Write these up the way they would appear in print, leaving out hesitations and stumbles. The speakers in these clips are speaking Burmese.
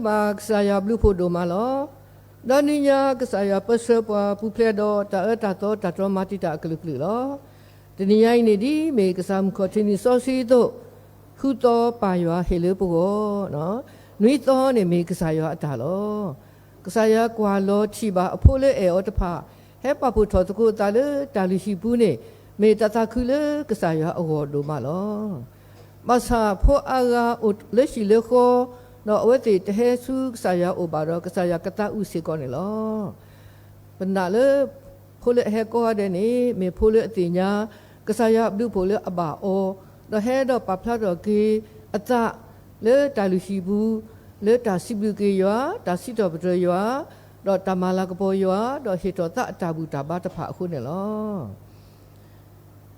Bak saya blue podo malo daninya ke saya pesepa pupledo ta tato tato mati tak keluk lo daninya ini di me kesam kotini sosi to huto paywa hele pogo no nui to ne me ke saya atalo ke saya kwalo chiba apole e otapa he papu tho tku ta le talishi pu ne me tata khule ke saya awodo malo masa pho aga ut le shi le kho no aweti te su saya obaro ke saya kata usi ko ne lo benda le phole he ko de ni me phole atinya ke saya blu phole aba o do he do pa phla do ki ata le talushi bu le ta sibu ki yo ta si do bdo yo do tamala ko yo do he to ta ta bu ta ba ta pha khu ne lo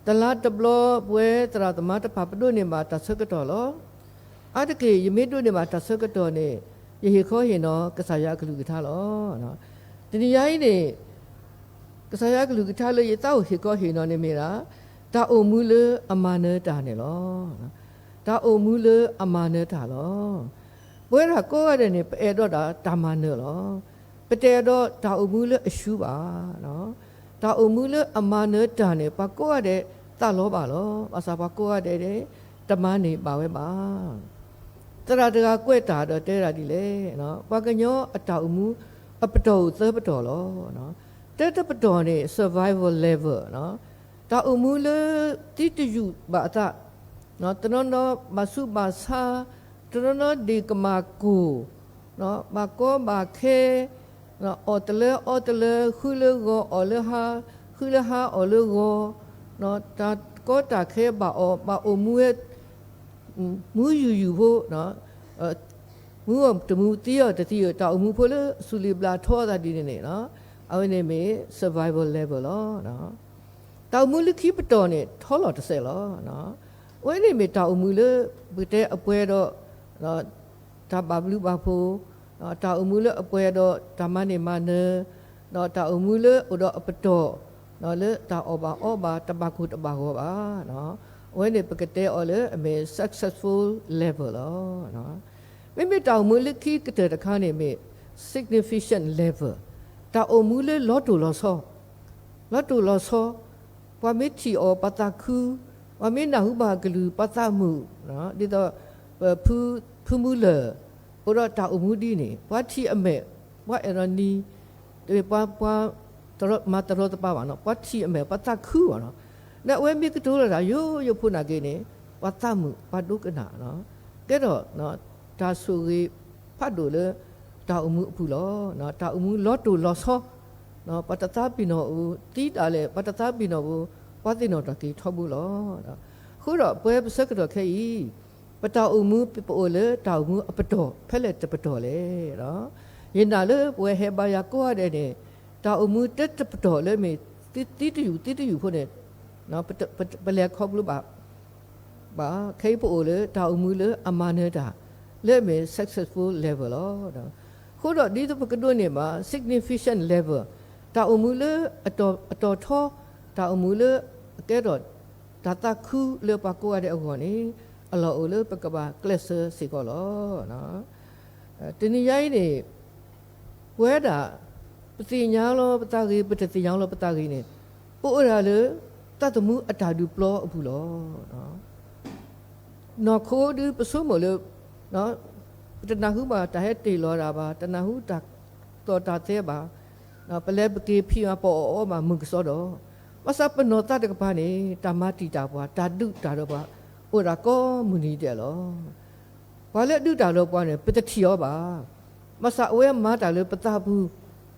tala tablo bwe tra tama ta pha pdo ne ma ta sak to lo Adake yimidu ne ma tasakato ne yehi kho hin no kasaya kalu kitha lo no tini yai ne kasaya kalu kitha lo ye ta he kho hin no ne me ra ta o mu le amane ta ne lo ta o mu le amane ta lo bwe ra ko ya de ne pe do da ta ma ne lo pe te do ta o mu le ashu ba no ta o mu le amane ta ne pa ko ya de ta lo ba lo asa pa ko ya de ta ma ne ba we baတရာတရာကွက်တာတော့တဲတာဒီလေနော်ပကညောအတောက်မှုအပတော်သပတော်လောနော်တဲတပတော်နေ survival level နော်တာအမှုလေတိတယူဘာတာနော်တနောနောမဆုဘာသာတနောနောဒီကမာကူနော်မကောမခဲနော်အော်တလေခုလေကိုအော်လေဟာခုလေဟာအော်လေကိုနော်တာကောတာခဲဘာအော်ဘာအမှုရဲ့မူယူဖို့နော်မူတမူတီးရတတိရတောက်မူဖို့လေဆူလီဘလာထောတာဒီနေနော်အဝနေမေ survival level လောနော်တောက်မူလခိပတော်နေထောလောတစ်ဆက်လောနော်ဝဲနေမေတောက်မူလေဘတဲ့အပွဲတော့နော်ဒါဘဘလူဘဖို့နော်တောက်မူလေအပွဲတော့ဓမ္မနေမနနော်တောက်မူလေဥတော့အပတော်နော်လေတောက်အောဘာတဘခုတဘဟောပါနော်when it pakete ole me successful level no me ta mule ki kete da khane me significant level ta o mule lot to lo so wa me thi o pata khu wa me na hu ba glu pata mu no di to phu mu le o ro ta o mu di ni wa thi ame wa erani de pa tro ma tro ta pa ba no wa thi ame pata khu no那外面个多了啦，有不那个呢，我咱们把都个拿喏，这个喏，他属于把多了，他我们不了，喏，他我们老多老少，喏，把他他比喏，地大嘞，把他他比喏，把地喏他给差不了，后来不要不是个多可以，把他我们不了，他我们不多，拍了就不多嘞，喏，人家嘞不会把呀过来呢，他我们这不多嘞没，地有可能。နော်ပလက်ခေါပလို့ဘာခေပိုလေတာအမှုလေအမနေတာလက်မေ successful level လို့ခုတော့ဒီတော့ကဒိုနေမှာ significant level တာအမှုလေအတော်ထောတာအမှုလေကဲတော့ဒါတာခုလေပါကိုရတဲ့အခေါ်နေအလောလေပကဘာကလစ်စီကောလို့နော်ဒီနေ့ရိုင်းနေဝဲတာပတိညာလောပတကြီးပတိညာလောပတကြီးနေပို့ရလေတတ်မှုအတာဒူပလောဘူးလောနော်ခိုးဒီပစုံမလို့နော်တနဟုပါတဟဲတေလောတာပါတနဟုတာတော်တာသေးပါနော်ပလဲပကေဖီမပေါ်အောမှာမုကစောတော့မစပနောတတကပါနေတာမတီတာပွားတာဒုတာတော့ပါဥရာကောမူနီတယ်လောဘာလဲဒုတာတော့ပွားနေပတတိရောပါမစအဝဲမာတာလို့ပတဘူး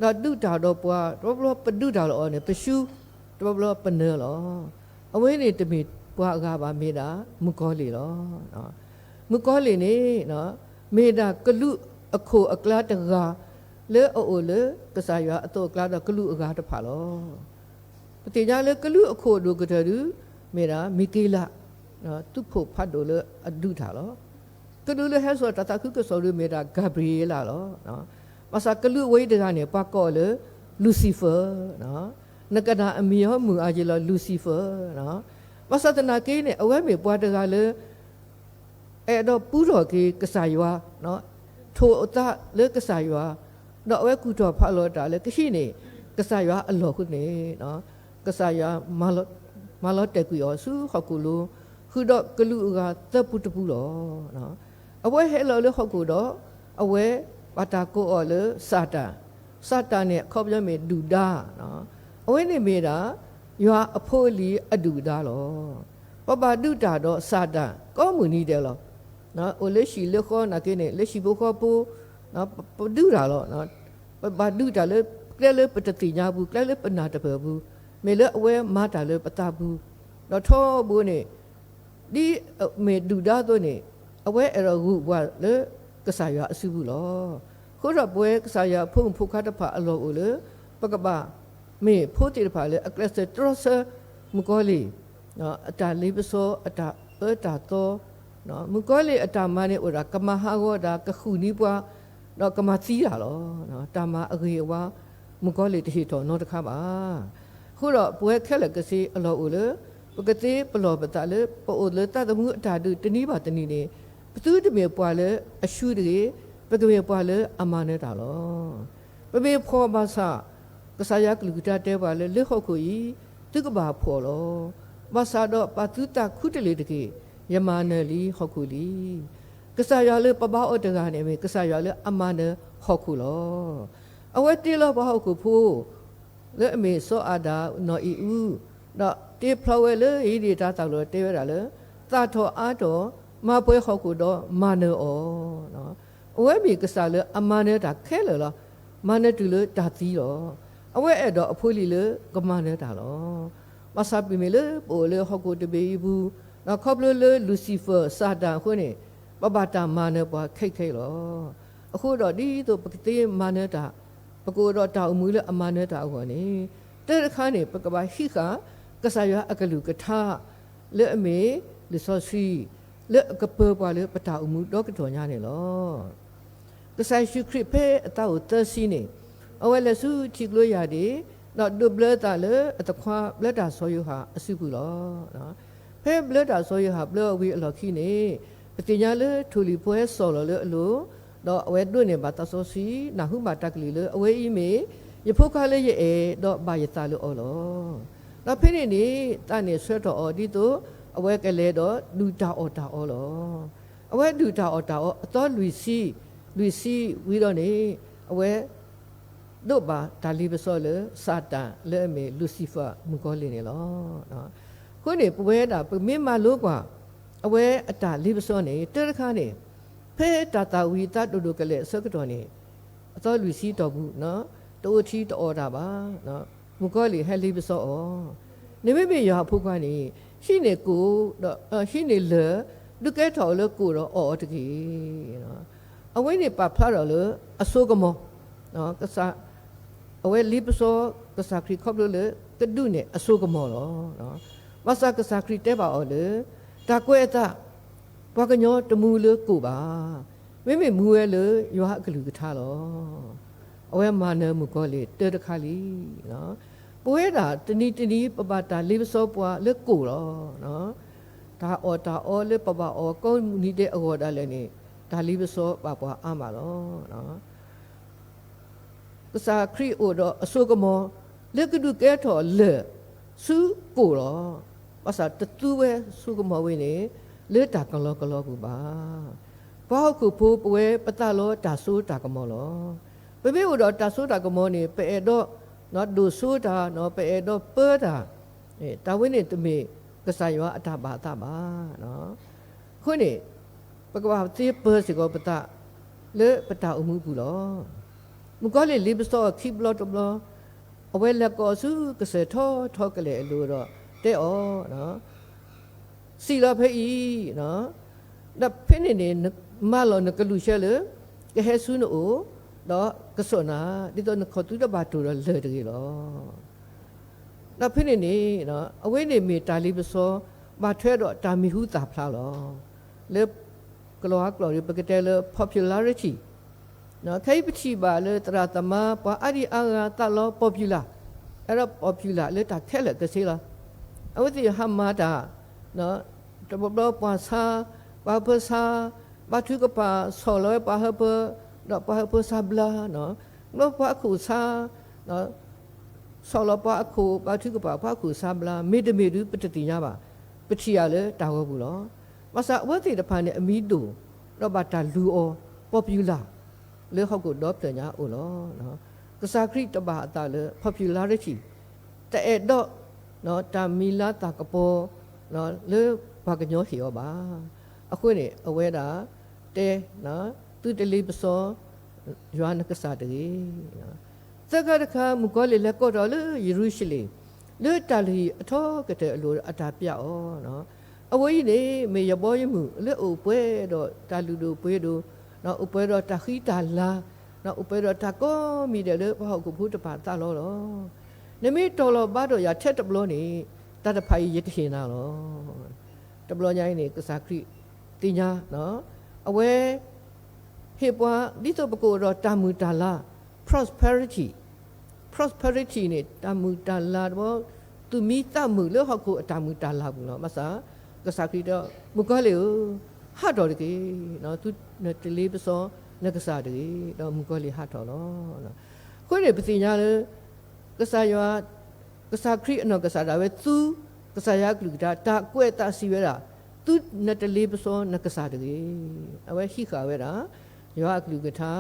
နော်ဒုတာတော့ပွားတော့ဘလပဒုတာလောနေပရှုတော့ဘလပနေလောအဝေးနေတမီဘွားကပါမေတာမကောလီလောနော်မကောလီနေနော်မေတာကလူအခုအကလာတကာလဲအိုလေကစားရအတော့ကလာတော့ကလူအကားတဖာလောပ တေကြလေကလူအခုဒုကတရူမေရာမီကေလာနော်သူဖို့ဖတ်လို့လေအဒုထားလောကလူလေဟဲဆိုတတခုကဆိုလို့မေရာဂါဘရီယေလာလောနော်မဆာကလူဝိဒကနေပကောလေလူစီဖာနော်နကဒါအမီယောမူအာဂျီလောလူစီဖာနော်မဆာတနာကေးနေအဝဲမေပွားတကလေအဲ့တော့ပူတော်ကေကဆာယွာနော်ထိုအတလေကဆာယွာတော့ဝဲကူတော်ဖတ်လို့တာလေကရှိနေကဆာယွာအလောခုနေနော်ကဆာယွာမလောတက်ကူရောစုဟောက်ကူလိုခုတော့ကလူကတပ်ပုတပူတော့နော်အဝဲဟဲလောလေဟောက်ကူတော့အဝဲဘာတာကိုအော်လေစာတာနဲ့ခေါ်ပြမေဒူဒါနော်အဝဲနေမေတာယွာအဖိုးလီအဒူဒါလောပပဒုတာတော့စာတာကောမူနီတယ်လောနော်အိုလက်ရှိလေခေါ်နာကိနေလက်ရှိဘခေါ်ပူနော်ပဒူတာလောနော်ပဒူတာလေကဲလေပတတိညာဘူးကဲလေပနာတပဘူးမေလေအဝဲမာတာလေပတာဘူးတော့ထောဘူးနေဒီမေဒူဒါတော့နေအဝဲအရဂုဘွာလေကဆာယအစုဘူးလောခုတော့ပွဲကဆာယဖုန်ဖုခတ်တဖာအလောအိုလေပကပမေဖိုတိတဖာလေအကလစတရဆမကောလီနော်အတာလေးပစောအတာတော့နော်မကောလီအတာမနဲ့ဥရာကမဟာဂောဒါကခုနီးပွားတော့ကမသီးတာလောနော်တာမအခေဝါမကောလီတဟီတော်နော်တခါပါခုတော့ပွဲခက်လကစီအလောအိုလေပကတိပလောပတလေပိုလေတတမှုအတာတူတနည်းပါတနည်းနေပသူတမေပွာလေအရှုတွေပကမေပွာလေအမနေတာလောပမေဖောဘာသာကဆာယကလူတာတဲပါလေလေခောက်ကိုဤတုကဘာဖောလောမဆာတော့ပတုတခုတလေတကေယမနယ်လီဟောက်ကူလီကဆာယလေပပအောတကနေမေကဆာယလေအမနယ်ဟောက်ကူလောအဝဲတေလောဘဟောက်ကူဖိုးလေအမေစောအာဒါနော်ဤဦးတော့တေဖလဝဲလေဤဒီတာတောက်လို့တေရတာလေသာထောအားတော်မပွဲဟောက်ကူတော့မနယ်ဩနော်အဝဲမေကဆာလေအမနယ်တာခဲလေလောမနယ်တူလေတာသီးတော့အဝဲအဲ့တော့အဖိုးလီလေကမနယ်တာလောမဆာပီမေလေပိုလေဟောက်ကူတပေဘူးနော်ခေါပလိုလေလူစီဖာစာတာခွနေပပတာမနယ်ပွားခိတ်လောအခုတော့ဒီတို့ပကတိမနယ်တာပကိုတော့တောက်မူလေအမနယ်တာဟောနေတဲ့ခါနေပကဘာဟိခာကဆာယအကလူကထလေအမေလေဆောစီလေကပပွားလေပတာအမှုတော့ကတော်ညာနေလောကဆာရှိခရစ်ဖေအတောက်သစီနေအဝဲလေစုချိကလို့ရတယ်တော့ဒုဘလတာလေအတခွာဘလတာဆောယဟာအစုဘူးလောနော်ဖေဘလတာဆောယဟာဘလဝီအလော်ခိနေပတိညာလေထူလီပွဲဆော်လောလေအလိုတော့အဝဲတွနေပါတဆောစီနာဟုမာတက်ကလီလေအဝဲဤမေယဖုခါလေရဲ့တော့ဘာယတာလို့အော်လောတော့ဖိနေနေတနေဆွဲတော်အော်ဒီတို့အဝဲကလေးတော့လူတာအော်တာအော်လောအဝဲလူတာအော်တာအော်အတော်လူစီဝီတော့နေအဝဲတို့ပါဒါလီပစောလေစာတန်လေအမေလူစီဖာမကောလီနေလောနော်ခုနေပွဲတာမင်းမလို့ကွာအဝဲအတာလီပစောနေတဲတခါနေဖဲတာဝီတတူတူကလေးစကတော်နေအတော်လူစီတော်ဘူးနော်တိုးချီတော်တာပါနော်မကောလီဟဲလီပစောဩနေမမေရဖုတ်ခွာနေရှိနေကိုတော့ရှိနေလေဒုကဲထော်လေကိုတော့အော်တကြီးနော်အဝဲနေပါဖလာတော့လေအစိုးကမောနော်ကစားအဝဲလီပစောကစားခရီခေါပလို့လေတဒုနဲ့အစိုးကမောလောနော်မဆာကစားခရီတဲပါအော်လေတာကွဲတာဘွားကညောတမူလေကိုပါမိမိမူရဲလေရွာကလူကထားလောအဝဲမာနေမူကောလေတဲတခါလီနော်ပွဲတာတနီပပတာလီပစောပွားလေကိုလောနော်ဒါအော်လေပပအော်ကောင်းနီတဲ့အခေါ်တာလည်းနေဒါလီပစောပွားအားပါလောနော်ကစားခရီအိုတော့အစိုးကမောလေကဒုကဲထော်လေစုကိုလောပါစာတတူပဲစုကမောဝင်းနေလေတာကလောကူပါဘောက်ခုဖိုးပွဲပတလောတာဆိုတာကမောလောပေပေတော့တာဆိုတာကမောနေပဲတော့နော်ဒုဆိုတာနော်ပဲတော့ပေတာတာဝင်းနေတမေကစားရောအတာပါနော်ခုနေပကဘာတိပေစီကောပတလေပတာအမှုဘူးလောမကောလေလီပစောခိဘလော့တဘလောအဝဲလက်ကောစုကစထောကလေအလိုတော့တဲ့ဩနော်စီလာဖေးနော်ဒါဖိနေနေမလောနကလူရှဲလေကဟဲဆုနိုတော့ကစောနာဒီတော့ခတူတဘာတူတော့လေတကြီးလော那偏的呢，那阿为呢没大力不说，把推到大米糊打不了，了，个罗阿个罗就不给带了 popularity，那开不起吧了，ตราตมา把阿里阿个打了 popular，阿拉 popular 了打开了个谁了？阿为这哈马达，那这不把啥，把不啥，把这个把少了把哈不，那把哈不啥不啦，那把苦啥，那。Salah pak aku, batu ke pak aku sabla, medu petetinya ba, pecia le tahu pula. Masa waktu depan ni medu, lo bata luo popular, le aku doktornya ulo, kesakri tebah tak le popularity, tak ada, tamila tak kepo, le baginyo hiu ba. Aku ni aweda, te, tu teli besar, jual kesadari. 这个的看，木瓜里来搞到了耶路撒冷，了大里他个的路阿达比哦，啊我呢没有包一木，了乌贝的大路都贝的，那乌贝的大黑大啦，那乌贝的大个米的了，把好个普的把大了咯，那没到了把的也吃得不了呢，大的拍一天那咯，得不了伢呢个啥子，对呀，啊我黑巴你都不过了大木大啦。prosperity นี่ตามุตาลาบ่ตุมีตามุแล้วฮะกูตามุตาลาบุเนาะมาซากะสาคิดอมุกะเลฮะดอดิกีเนาะตุเนตลีปซอนะกะสาดิกีเนาะมุกะเลฮะดอเนาะคุยเนี่ยปฏิญาเลยกะสายากะสาคริเนาะกะสาดาเวตุกะสายากลุกดาตะกวยตะစီเวดาตุเนตลีปซอนะกะสาดิกีเอาไว้ฮิกาเวดายอากลุกทา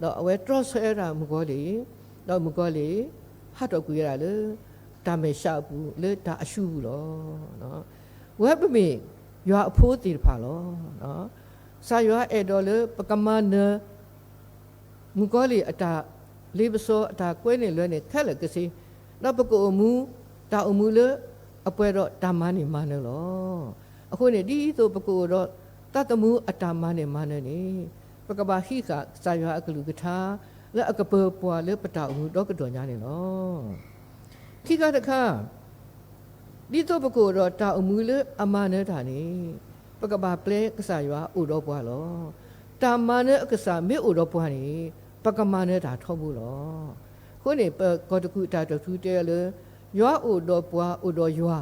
တော့အဝဲ trust ရတာမကောလေတော့မကောလေဟတ်တော့ကြွေရလေတာမေရှောက်ဘူးလေတာအရှုဘူးလောနော်ဝဲပမေရွာအဖိုးတည်ဖာလောနော်စာရွာအဲ့တော်လေပကမနမကောလေအတာလေးပစောအတာကွဲနေလွဲနေခက်လေကစီတော့ပကောမူတာအမူလေအပွဲတော့တာမနေမနေလောအခုနေဒီဆိုပကောတော့တတမှုအတာမနေမနေနေปกบาฮีกะสายากลุกทาและอกเปปัวเลปตาอูดอกดอญานี่เนาะခိကတခါဒီတော့ပကိုတော့တာအမူလေအမနဲ့တာနေပကဘာပလဲကစားရွာဥတော့ပွားလောတာမနဲ့အကစားမေဥတော့ပွားနေပကမနဲ့တာထောက်ဘူးလောခုနေကောတကုတာတခုတဲလေရွာဥတော့ပွားဥတော့ရွာ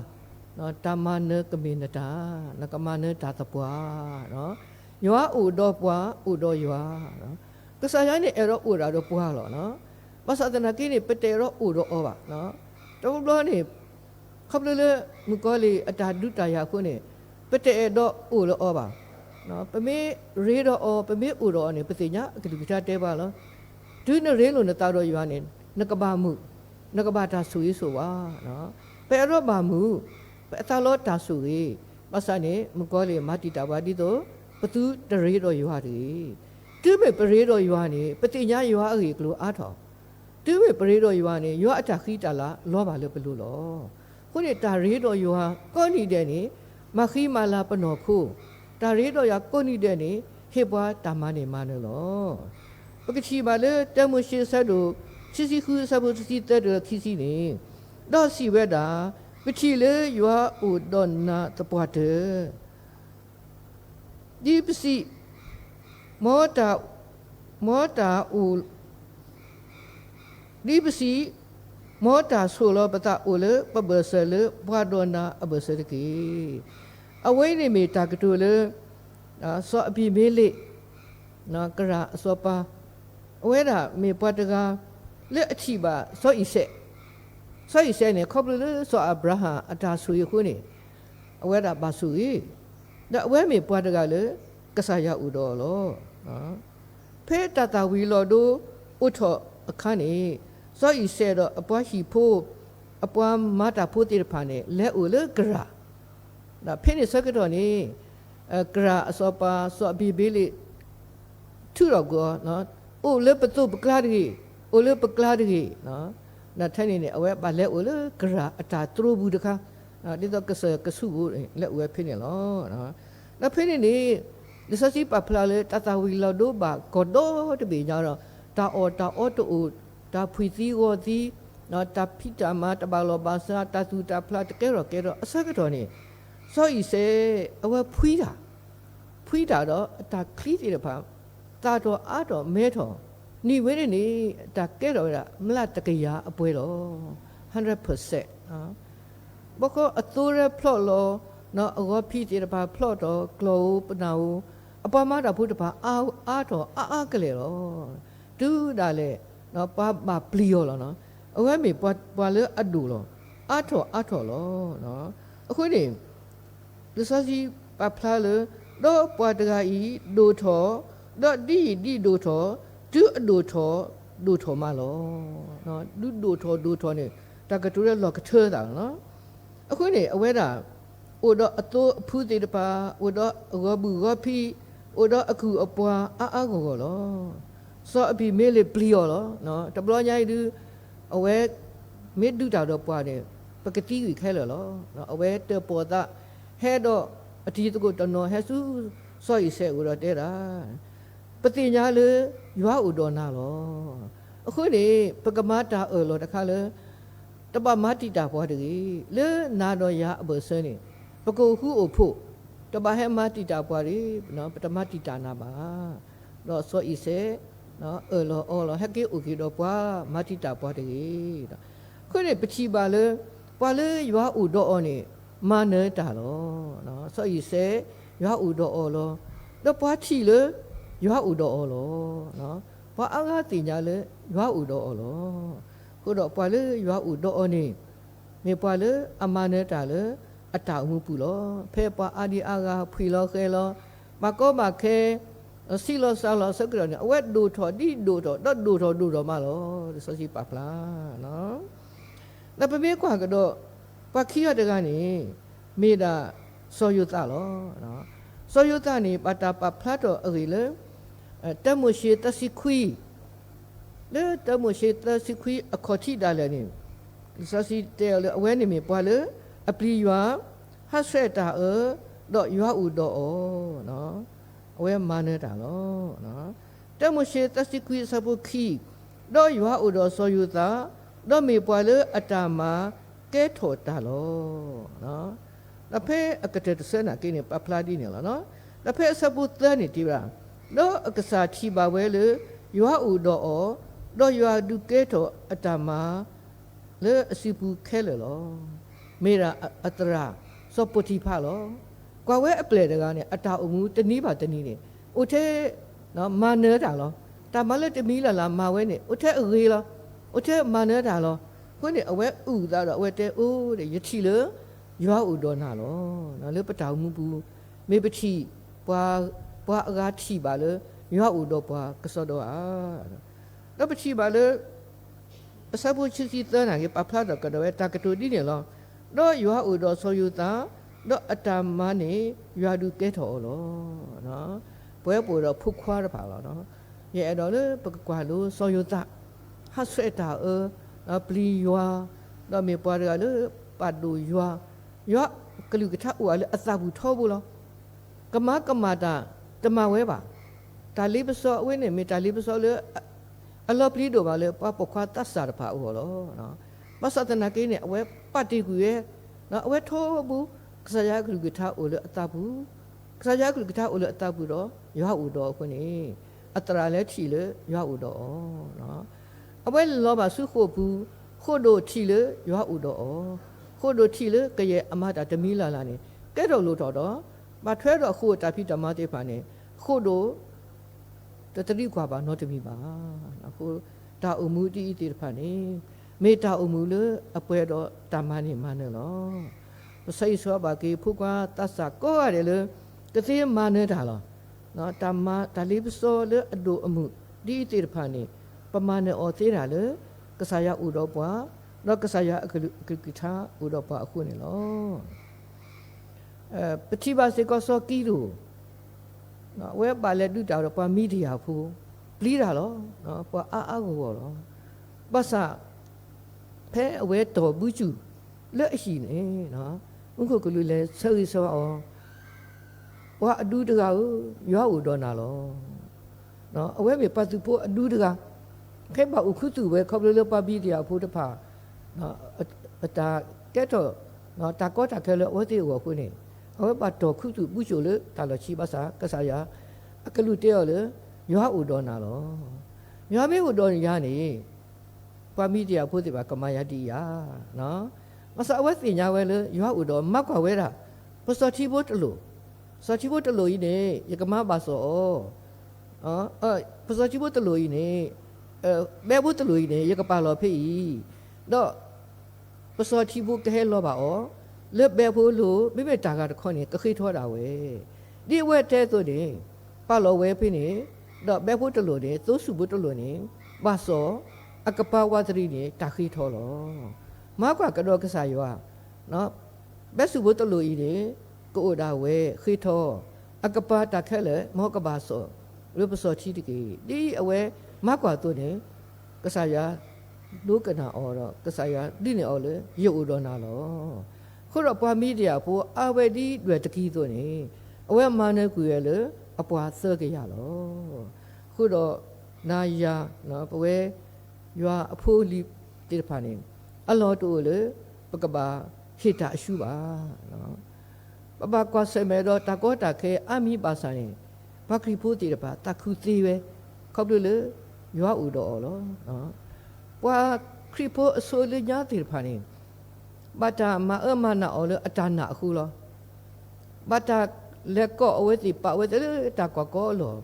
နော်တာမနဲ့ကမင်းတာနကမနဲ့တာတပွားနော်ရွာဥတော့ပွားဥတော့ရွာနော်ကစားရနေအဲ့တော့ဥတာတော့ပွားလောနော်မဆဒနာကိနေပတေရောဥတော့ဩပါနော်တော့ဘလို့နေခပ်လေမကောလီအတာဒုတာယာခုနေပတေတော့ဥတော့ဩပါနော်ပမေရေတော့ဩပမေဥတော့နေပတိညာအကတိကတဲပါလောဒုနရေလို့နေတာတော့ရွာနေနကဘာမှုနကဘာတာဆူရေးဆိုပါနော်ပေရောဘာမှုပေအတာလောတာဆူရေးမဆနေမကောလီမတိတာပါဒီတော့ပသူတရေတော့ရွာတယ်တိမေပရေတော့ရွာနေပတိညာရွာအေကလို့အားထောင်တိမေပရေတော့ရွာနေရွာအတာခိတာလာလောပါလို့ဘလို့လောခုနေတာရေတော့ရွာကောနေတဲ့နေမခိမာလာပနောခုတာရေတော့ရွာကောနေတဲ့နေဟေဘွားတာမနေမနလောပကချီပါလေတမှုရှိဆတ်တို့စီစီခုဆဘုစီတဲ့တို့ခီစီနေတော့စီဝဲတာပချီလေရွာဥဒွန်နာတပွားတဲ့ဒီပစီမောတာဥဒီပစီမောတာဆိုလောပတာဥလေပဘဆလေဘွာဒွန်နာအဘဆရကီအဝိနေမီတာကတူလေစောအပိမေလေနော်ကရာအစောပါအဝဲတာမေပွားတကားလက်အချီပါစောဣဆေနေခေါပလေစောအဗြဟံအတာဆူယခုနေအဝဲတာဘာဆူယဒါအဝဲမေပွားတကားလေကဆာယဥတော်လောနော်ဖေတတာဝီလောတို့ဥထောအခန်းနေစောဣဆေတော့အပွားဟီဖို့အပွားမတာဖို့တိရဖာနေလက်ဥလေကရာဒါဖေနေစကတော့နေကရာအစောပါစောအပိဘေးလေထူတော့ကောနော်အိုလေပတုပကလာဒီအိုလေပကလာဒီနော်ဒါထိုင်နေအဝဲပါလက်အိုလေကရာအတာသူဘူးတခါဒီတော့ကဆုဘူးလက်ဝဲဖေနေလောနော်ဒါဖေနေနေဒီစစီပပလာလေတတဝီလောတို့ပါကောတော့တပေကြတော့တာအောတူတာဖွီသီကိုသီ နော်တဖိတာမတပါလောပါစာတသူတဖလာတကဲတော့အစကတော့နေစောဤစေအဝဖွီးတာတော့တာခလီတဲ့ဖာတာတော့အတော့မဲတော်နေဝဲနေတာကဲတော့မလားတကရာအပွဲတော့100%နော်ဘကောအတူရဖလော့လောနော်အဝဖိတဲ့ဖာဖလော့တော့ကလောပနာဦးအပမတာဘုဒ္ဓဘာအာတော့အာကလေးတော့ဒူဒါလေနော်ပါပလီယောလောနော်အဝဲမေပွာလေအဒူလောအာထောလောနော်အခုနေဒီစစီပပလာလေတော့ပွာတကဤဒိုထောတော့ဒီဒိုထောဒူအဒိုထောမလောနော်ဒိုထောနေတကတူရလောကထဲတာနော်အခုနေအဝဲတာအိုတော့အတိုးအဖူးသေးတပါအိုတော့ရောဘူးရောဖီအိုတော့အခုအပွာအာကိုလောစောအပြီးမေးလေပလီယောလောနော်တဘလောညိုင်ဒူအဝဲမေဒူတာတော့ပွာတယ်ပကတိကြီးခဲလောနော်အဝဲတပေါ်တာဟဲတော့အတီးတကုတနော်ဟဲစုစောဤဆဲဦးတော့တဲတာပတိညာလေရွာဥတော်နာလောအခုနေပကမတာလောတခါလေတပမတိတာဘွားတကြီးလေနာတော်ရအဘဆင်းနေပကုခုအဖို့တပဟဲမတိတာဘွားရီနော်ပတမတိတာနာပါတော့စောဤဆဲနော်အော်ဟက်ကေဥကီတော့ပွားမတိတာဘွားတကြီးခုနေပချီပါလေပွာလေရွာဥတော်အော်နေမာနေတာလောနော်စောဤဆဲရွာဥတော်အော်လောတော့ပွားချီလေရွာဥတော်အော်လောနော်ပွားအားတင်ကြလေရွာဥတော်အော်လောခုတော့ပွာလေရွာဥတော်အော်နေမေပွာလေအမာနေတာလေအတောင်မှုပူလောဖဲပွားအာဒီအာကဖွေလောခဲလောမကောမခဲစီလောဆာလောစကရနေအဝဲဒိုထော်ဒီဒိုထော်တော့ဒိုထော်မလောစစီပပလာနော်ဒါပမေကွာကတော့ပခိရတကနေမေတာစောယုတလောနော်စောယုတနေပတာပဖလာတော့အရီလေတမရှိတစီခွီလေတမရှိတစီခွီအခေါ်ထိတာလည်းနေစစီတဲလေအဝဲနေမြေပွာလေအပလီရွာဟတ်ဆက်တာတော့ရွာဥတော့နော်အဝဲမာနေတာလောနော်တမရှိတစီခွီစပုခီတော့ရွာဥတော့စောယုတာတော့မြေပွာလေအတာမာကဲထော်တာလောနော်လက်ဖဲအကတဲ့စနာကိနေပပလာဒီနေလောနော်လက်ဖဲစပုသန်နေတီရာတော့အကစားချီပါဝဲလေရွာဥတော့ရွာဒုကဲထော်အတာမာလေအစီပူခဲလေလောမေရာအတရာစောပတိဖာလောကွာဝဲအပလေတကားနဲ့အတာအမှုတနည်းပါတနည်းနေဥထဲနော်မာနေတာလောတာမလက်တမီလာလာမာဝဲနေဥထဲအရေးလောဥထဲမာနေတာလောခွန်းနေအဝဲဥသားတော့အဝဲတဲအိုးတဲ့ယတိလေရွာဥတော်နာလောနော်လေပတောင်မှုဘူးမေပတိပွာအကားထီပါလေရွာဥတော်ပွာကစောတော့တော့ပတိပါလေအစပုချစီတန်းနာကပဖလာတော့ကတော့တာကတူဒီနေလောတော့ရွာဥတော်ဆိုယူတာတော့အတမနေရွာဒုကဲထော်လောနော်ပွဲပေါ်တော့ဖုတ်ခွားရပါလောနော်ရဲ့အဲ့တော့လေပကွာလို့ဆိုယူတာဟတ်ဆွဲတာပလီရွာတော့မေပွားရလေပတ်တူရွာကလူကထဦးလေအသဘူးထောဘူးလောကမတာတမဝဲပါဒါလေးပစောအဝင်းနေမေဒါလေးပစောလေအလောပလီတို့ပါလေပခွာတတ်စားပါဦးဟောလောနော်မဆတ်တနာကိနေအဝဲပတ်တီကူရဲ့နော်အဝဲထောဘူးကစားရကလူကထဦးလေအသဘူးကစားရကလူကထဦးလေအသဘူးတော့ရွာဦးတော့ခုနေအတရာလဲချီလေရွာဦးတော့နော်အဝဲလောပါစုခုဘူးခုတို့ချီလေရွာဦးတော့ခုတို့ချီလေကရဲ့အမတာတမီလာလာနေကဲတော့လို့တော့မထွဲတော့ခုတာဖိတမတေဖာနေခုတို့တတိကွာပါနော်တမီပါအခုတာအမှုတီးတီဖာနေမေတာအမှုလေအပွဲတော့တာမနေမနဲ့လောမဆိုင်ဆိုပါကေဖုကွာတတ်စာကိုရတယ်လေတသိမနေတာလောနော်တမဒါလေးပစောလေအဒိုအမှုဒီတီဖာနေပမာနဲ့အော်သေးတာလေကစားရဥတော့ပွားတော့ကစားရအကကိထာဥတော့ပွားအခုနေလောပတိပါစေကောစောကီလိုနော်ဝဲပါလေတူတာတော့ပွားမီဒီယာဖူပလီတာလောနော်ပွားအာကိုလောပတ်စာဖဲအဝဲတော်ဘူးကျူလက်အရှိနေနော်ဥက္ကကလူလဲဆောက်ဆောအောင်ပွားအဒူးတကာကိုရွာဦးတော့နာလောနော်အဝဲမြေပတ်သူဖို့အဒူးတကာခဲပါဥခုသူပဲခေါပလလပပီတရားဖို့တဖာ နော်တာကဲတော့နော်တာကောတာခဲလို့ဝဲသေးကိုခုနေဟောပါတော့ခုသူပုချိုလေတာလို့ရှိပါစားကစားရအကလူတဲရလေရွာဥတော်နာလောရွာမေဥတော်ရနေပါမိတရားဖို့တိပါကမယတိယာနော်မစဝဲစင်ညာဝဲလေရွာဥတော်မက်ကွာဝဲတာပစောတိဘုတ်တလို့စောတိဘုတ်တလို့ဤနေယကမပါစောပစောတိဘုတ်တလို့ဤနေဘဲဘုတ်တလို့ဤနေယကပါလောဖိတော့ပစောတိဘုတ်ကဲလောပါဩလက်ဘဲဖို့လို့မိမိတာကတခွန်နေကခိထောတာဝဲဒီဝဲတဲဆိုတယ်ပါလောဝဲဖိနေတော့ဘဲဖို့တလို့နေသိုးစုဘုတ်တလို့နေပါစောအကပဝသရိနေတာခိထောလောမကွာကတော့ကစားယောနော်ဘဲစုဘုတ်တလို့ဤနေကိုဒါဝဲခိထောအကပတာခဲလေမောကပါစောရပစောချီတကေဒီအဝဲမကွာတို့နေကစားယာလူကနာအော်တော့ကစားယာဒီနေအော်လေရုပ်ဥတော်နာလောခုတော့ပွားမိတရားဖို့အဝဲဒီတွေတကီတို့နေအဝဲမနဲ့ကူရလေအပွားစေကြရလောခုတော့နာယာနော်ပဝဲရွာအဖိုးလီတိဖာနေအလောတို့လေပကပါဟိတာအရှုပါနော်ပပကွာဆေမဲတော့တကောတာခဲအမိပါဆိုင်ဘခရီဖိုးတိတပါတခုသေးပဲခေါပ်လို့လေရွာဥတော်လောနော်ပွာခရီဖိုးအစိုးလညာတိဖာနေဘာတာမအမနာအော်လေအတနာအခုလောဘာတာလက်ကောအဝဲတိပဝဲတေတကွာကောလော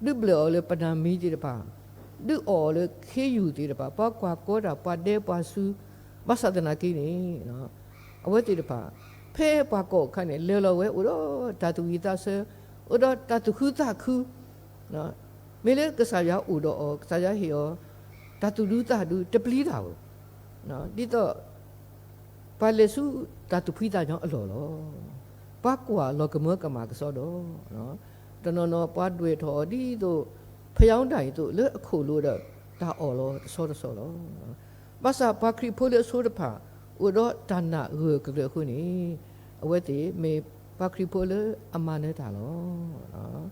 ဒုဘလောလေပဒမီတိတပါဒုအော်လေခေယူတိတပါပကွာကောတာပဒေပစုမဆဒနာကိနေနော်အဝဲတိတပါဖဲပကောခနဲ့လေလောဝဲဥရောဓာတုဝိသဆေဥရောဓာတုခုသခုနော်မေလေကစားရဥရောကစားရဟီယောဓာတုလူသတုတပလီတာဘူးနော်ဒီတော့ပါလေစုဓာတုဖိတာကြောင့်အလော်လောပကွာလောကမကမာကစောတော့နော်တနော်ပွားတွေ့ထော်ဒီတို့ဖျောင်းတိုင်တို့လေအခုလို့တော့ဒါအော်လောဆောတော့ဆောလောဘာသာပါခရီဖိုလေဆိုတော့ဖာဥရောတနာရကလေခုနေအဝဲတိမေပါခရီဖိုလေအမနေတာလောနော်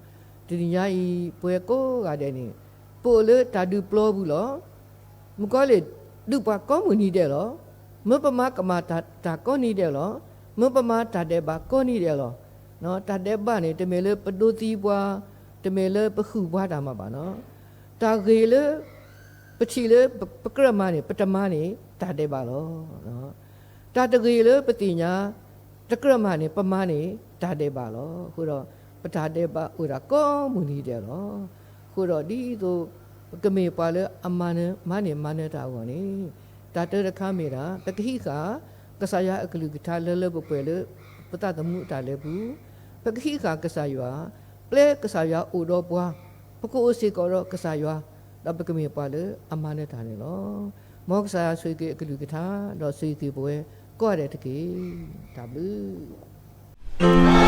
ဒီညဤပွဲကိုကတဲ့နေပိုလေတာဒူပလောဘူးလောမကောလေဒုပါကောမူနီတဲ့လောမပမကမာတာကောနီတဲ့လောမပမာတာတဲ့ပါကောနီတဲ့လောနော်တာတဲ့ပါနေတမေလေပတူတီပွားတမေလေပခုပွားတာမှာပါနော်တာခေလေပချီလေပကရမနေပတမနေတာတဲ့ပါလောနော်တာတခေလေပတိညာတကရမနေပမနေတာတဲ့ပါလောခုတော့ပတာတဲ့ပါဥရာကောမူနီတဲ့လောခုတော့ဒီသို့ကမေပါလေအမနမနေတာဝနေတာတရခမေတာတခိခကဆာယအကလူကထာလဲပပွဲလေပတတမှုတာလဲဘူးပခိခကဆာယပလေကဆာယဥတော်ပွားပကိုအစီကောတော့ကဆာယတော့ပကမေပါလေအမနေတာနေလောမောကဆာယဆွေကေအကလူကထာတော့ဆွေကေပွဲကောရတဲ့တကေဒါဘူး